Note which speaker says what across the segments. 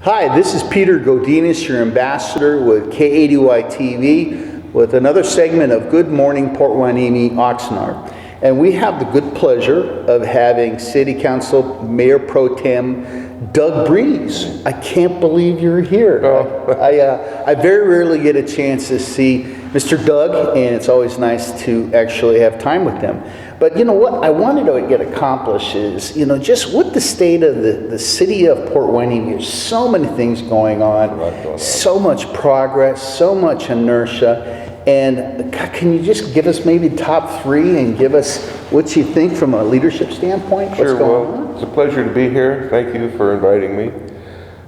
Speaker 1: Hi, this is Peter Godinez, your ambassador with K80Y TV, with another segment of Good Morning Port Hueneme, Oxnard. And we have the good pleasure of having City Council Mayor Pro Tem Doug Breeze. I can't believe you're here. I very rarely get a chance to see Mr. Doug, and it's always nice to actually have time with him. But you know what I wanted to get accomplished is, just what the state of the city of Port Hueneme. There's so many things going on, so much progress, so much inertia. And can you just give us maybe top three and give us what you think from a leadership standpoint?
Speaker 2: Sure, well, it's a pleasure to be here. Thank you for inviting me.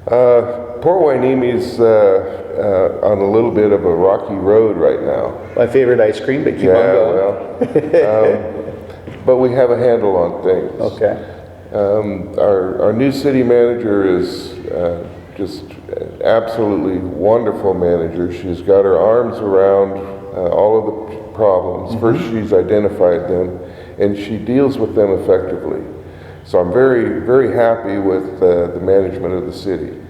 Speaker 2: Port Hueneme's on a little bit of a rocky road right now.
Speaker 1: My favorite ice cream, but keep on going.
Speaker 2: Well, but we have a handle on things.
Speaker 1: Okay.
Speaker 2: Our new city manager is just absolutely wonderful manager. She's got her arms around all of the problems. First, she's identified them, and she deals with them effectively. So I'm very, very happy with the management of the city.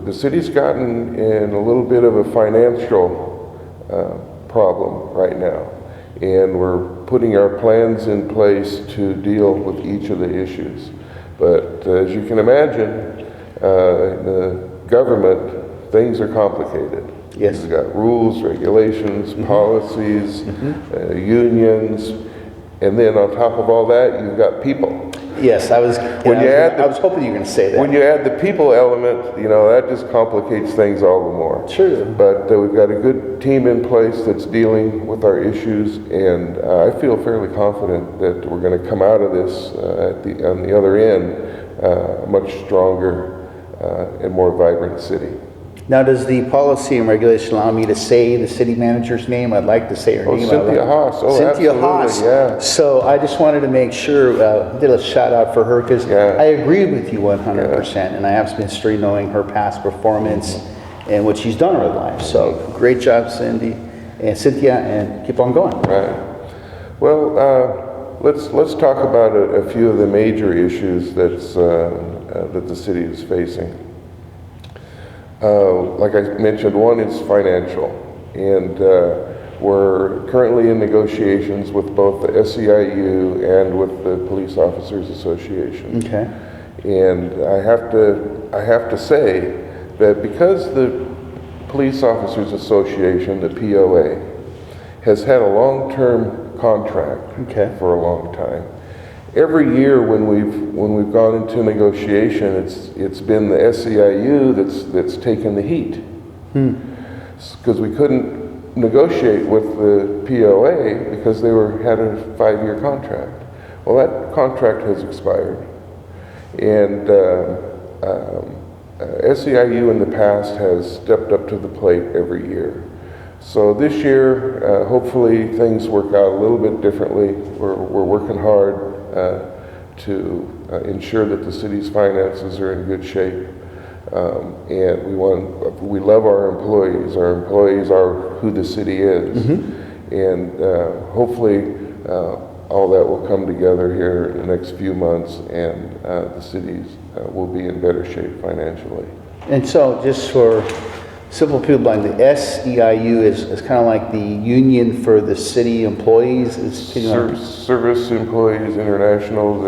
Speaker 2: The city's gotten in a little bit of a financial problem right now, and we're putting our plans in place to deal with each of the issues. But as you can imagine, in the government, things are complicated.
Speaker 1: Yes.
Speaker 2: You've got rules, regulations, policies, unions, and then on top of all that, you've got people.
Speaker 1: Yes, I was hoping you were going to say that.
Speaker 2: When you add the people element, that just complicates things all the more.
Speaker 1: True.
Speaker 2: But we've got a good team in place that's dealing with our issues, and I feel fairly confident that we're going to come out of this on the other end a much stronger and more vibrant city.
Speaker 1: Now, does the policy and regulation allow me to say the city manager's name? I'd like to say her name.
Speaker 2: Cynthia Haas.
Speaker 1: Cynthia Haas.
Speaker 2: Yeah.
Speaker 1: So I just wanted to make sure, did a shout out for her, because I agree with you 100%, and I have some history knowing her past performance and what she's done in her life. So great job, Cindy and Cynthia, and keep on going.
Speaker 2: Right. Well, let's talk about a few of the major issues that the city is facing. Like I mentioned, one is financial, and we're currently in negotiations with both the SEIU and with the Police Officers Association.
Speaker 1: Okay.
Speaker 2: And I have to say that because the Police Officers Association, the POA, has had a long-term contract for a long time. Every year when we've gone into negotiation, it's been the SEIU that's taken the heat, because we couldn't negotiate with the POA because they had a 5-year contract. Well, that contract has expired, and SEIU in the past has stepped up to the plate every year. So this year, hopefully things work out a little bit differently. We're working hard to ensure that the city's finances are in good shape, and we love our employees. Our employees are who the city is, and hopefully all that will come together here in the next few months, and the cities will be in better shape financially.
Speaker 1: And so, just for simple people, the SEIU is kind of like the union for the city employees.
Speaker 2: Service Employees International.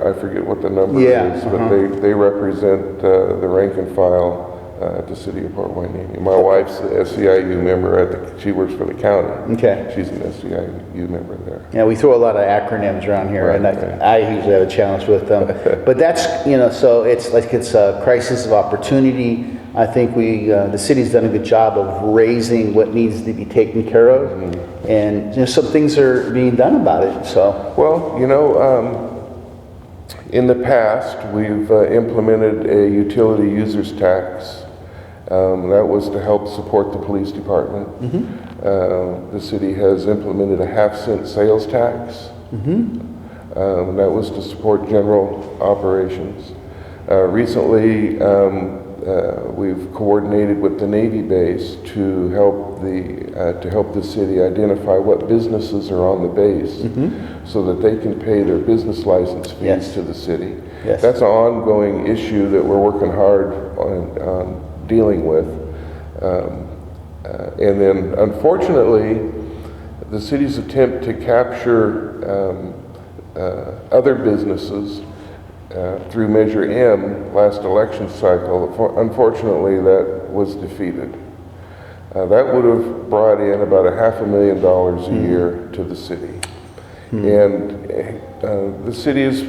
Speaker 2: I forget what the number is, but they represent the rank and file at the city of Port Hueneme. My wife's the SEIU member. She works for the county. Okay. She's an SEIU member there. Yeah,
Speaker 1: we throw a lot of acronyms around here, and I usually have a challenge with them. But that's so it's like it's a crisis of opportunity. I think the city's done a good job of raising what needs to be taken care of, and some things are being done about it. So,
Speaker 2: well, in the past we've implemented a utility users tax. That was to help support the police department. The city has implemented a half-cent sales tax. That was to support general operations. Recently, we've coordinated with the Navy base to help the city identify what businesses are on the base, so that they can pay their business license fees
Speaker 1: Yes.
Speaker 2: to the city.
Speaker 1: Yes.
Speaker 2: That's an ongoing issue that we're working hard on dealing with. And then, unfortunately, the city's attempt to capture other businesses through Measure M last election cycle, unfortunately, that was defeated. That would have brought in about $500,000 a year to the city. And the city is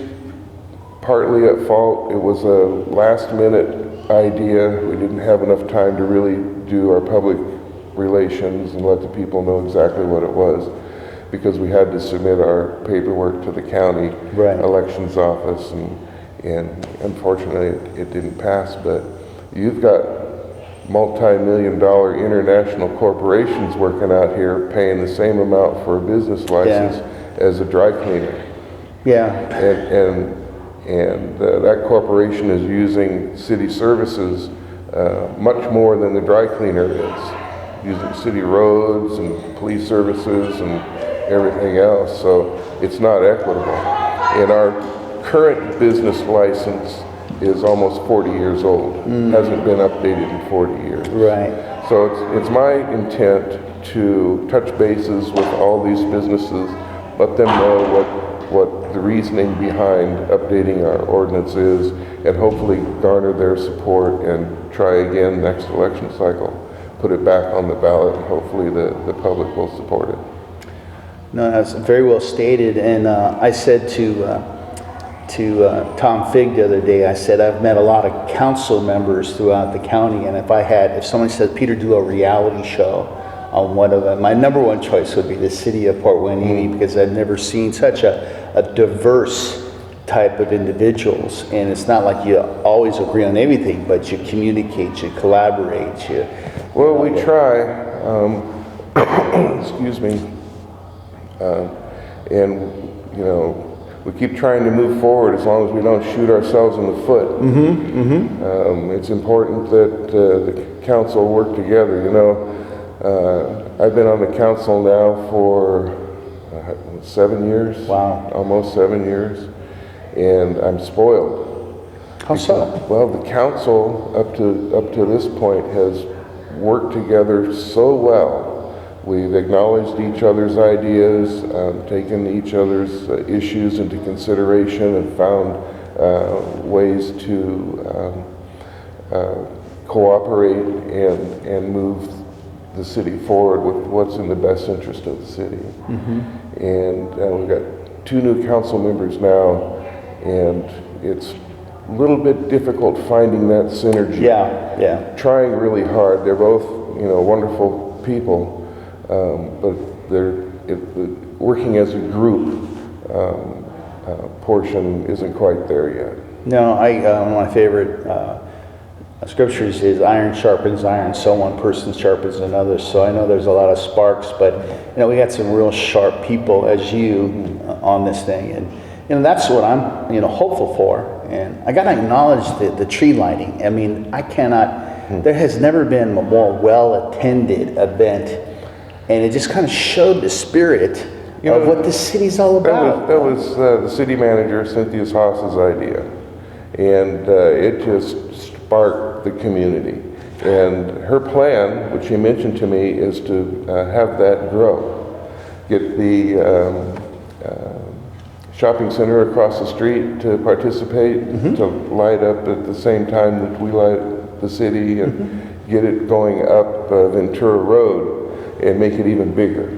Speaker 2: partly at fault. It was a last-minute idea. We didn't have enough time to really do our public relations and let the people know exactly what it was, because we had to submit our paperwork to the county
Speaker 1: Right.
Speaker 2: elections office, and unfortunately it didn't pass. But you've got multi-million-dollar international corporations working out here paying the same amount for a business license as a dry cleaner.
Speaker 1: Yeah.
Speaker 2: And that corporation is using city services much more than the dry cleaner is, using city roads and police services and everything else. So it's not equitable. And our current business license is almost 40 years old. Hasn't been updated in 40 years.
Speaker 1: Right.
Speaker 2: So it's my intent to touch bases with all these businesses, let them know what the reasoning behind updating our ordinance is, and hopefully garner their support and try again next election cycle. Put it back on the ballot, and hopefully the public will support it.
Speaker 1: No, that's very well stated. And I said to Tom Figg the other day, I said, I've met a lot of council members throughout the county, and if someone said, Peter, do a reality show on one of them, my number one choice would be the city of Port Hueneme, because I've never seen such a diverse type of individuals. And it's not like you always agree on everything, but you communicate, you collaborate,
Speaker 2: Well, we try, excuse me, and we keep trying to move forward as long as we don't shoot ourselves in the foot. It's important that the council work together. I've been on the council now for 7 years.
Speaker 1: Wow.
Speaker 2: Almost 7 years, and I'm spoiled.
Speaker 1: How so?
Speaker 2: Well, the council up to this point has worked together so well. We've acknowledged each other's ideas, taken each other's issues into consideration, and found ways to cooperate and move the city forward with what's in the best interest of the city. And we've got 2 new council members now, and it's a little bit difficult finding that synergy.
Speaker 1: Yeah.
Speaker 2: Trying really hard. They're both, wonderful people, but the working as a group portion isn't quite there yet.
Speaker 1: No, one of my favorite scriptures is iron sharpens iron, so one person sharpens another. So I know there's a lot of sparks, but we got some real sharp people as you on this thing, and that's what I'm hopeful for. And I got to acknowledge the tree lighting. I mean, I cannot. There has never been a more well-attended event, and it just kind of showed the spirit of what the city's all about.
Speaker 2: That was the city manager, Cynthia Haas's idea, and it just sparked the community. And her plan, which she mentioned to me, is to have that grow. Get the shopping center across the street to participate, to light up at the same time that we light the city, and get it going up Ventura Road and make it even bigger.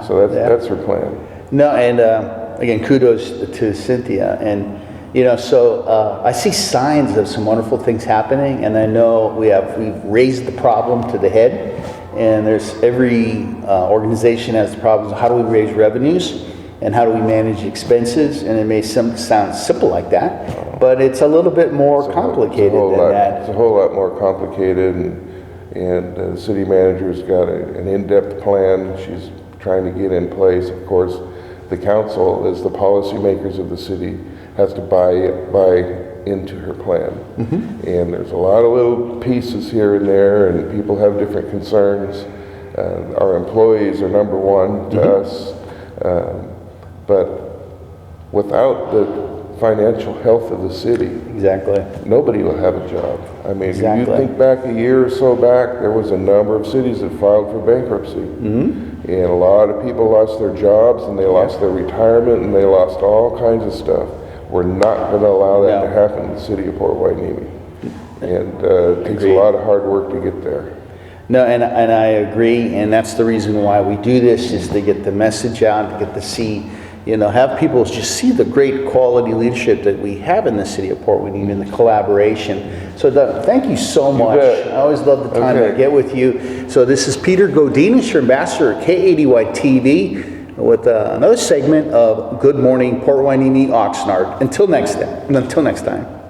Speaker 2: So that's her plan. No,
Speaker 1: and again, kudos to Cynthia. And so I see signs of some wonderful things happening, and I know we've raised the problem to the head, and there's every organization has problems. How do we raise revenues, and how do we manage expenses? And it may sound simple like that, but it's a little bit more complicated than that.
Speaker 2: It's a whole lot more complicated, and the city manager's got an in-depth plan she's trying to get in place. Of course, the council, as the policymakers of the city, has to buy into her plan. And there's a lot of little pieces here and there, and people have different concerns. Our employees are number one to us, but without the financial health of the city,
Speaker 1: Exactly.
Speaker 2: nobody will have a job. I mean,
Speaker 1: Exactly.
Speaker 2: you think back a year or so back, there was a number of cities that filed for bankruptcy. And a lot of people lost their jobs, and they lost their retirement, and they lost all kinds of stuff. We're not going to allow that to happen in the city of Port Hueneme. And it takes a lot of hard work to get there.
Speaker 1: No, and I agree, and that's the reason why we do this, is to get the message out, to get to see, you know, have people just see the great quality leadership that we have in the city of Port Hueneme and the collaboration. So Doug, thank you so much.
Speaker 2: bet.
Speaker 1: I always love the time I get with you. So this is Peter Godinez, your ambassador at KADY TV, with another segment of Good Morning Port Hueneme Oxnard. Until next time.